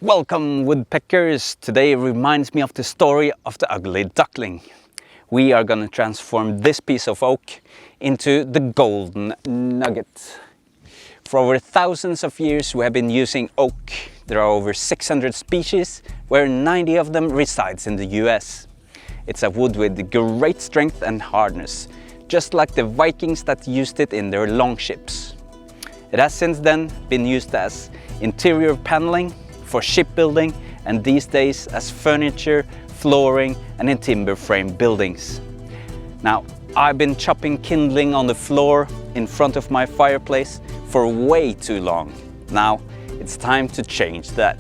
Welcome, woodpeckers! Today reminds me of the story of the ugly duckling. We are going to transform this piece of oak into the golden nugget. For over thousands of years we have been using oak. There are over 600 species, where 90 of them resides in the US. It's a wood with great strength and hardness, just like the Vikings that used it in their longships. It has since then been used as interior paneling, for shipbuilding, and these days as furniture, flooring and in timber frame buildings. Now, I've been chopping kindling on the floor in front of my fireplace for way too long. Now, it's time to change that.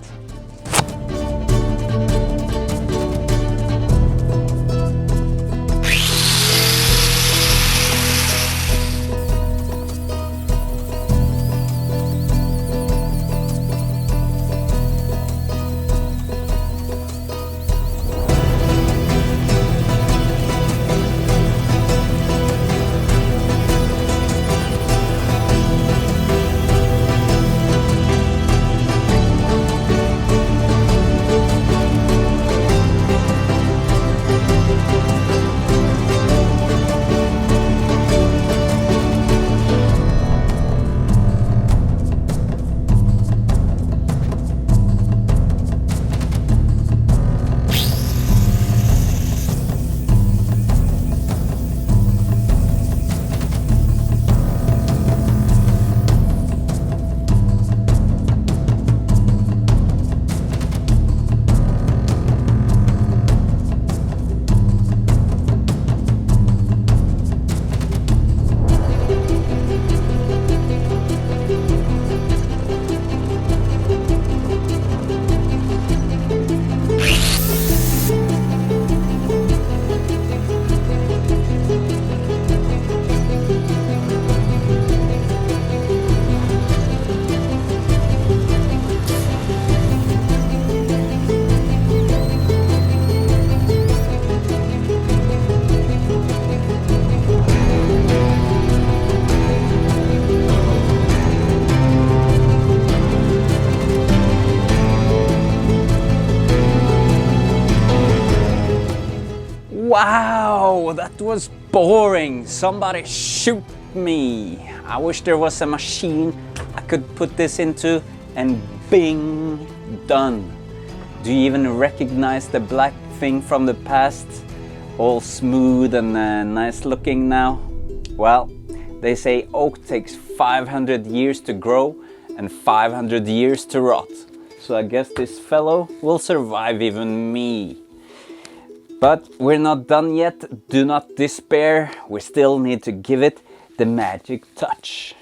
Wow, that was boring. Somebody shoot me. I wish there was a machine I could put this into and bing, done. Do you even recognize the black thing from the past? All smooth and nice looking now? Well, they say oak takes 500 years to grow and 500 years to rot. So I guess this fellow will survive even me. But we're not done yet. Do not despair. We still need to give it the magic touch.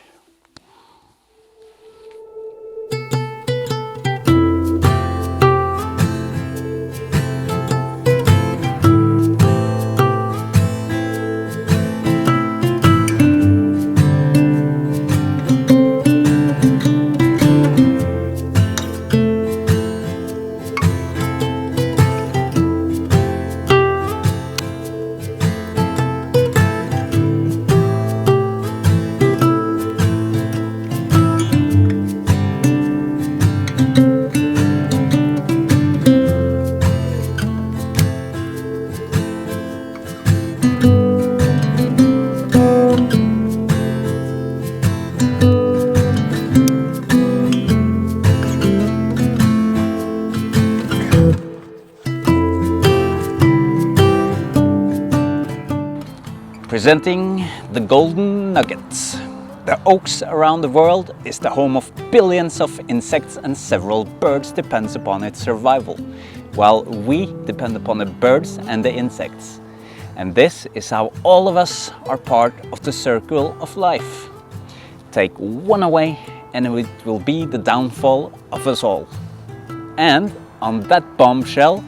Presenting the golden nuggets. The oaks around the world is the home of billions of insects, and several birds depends upon its survival, while we depend upon the birds and the insects. And this is how all of us are part of the circle of life. Take one away and it will be the downfall of us all. And on that bombshell,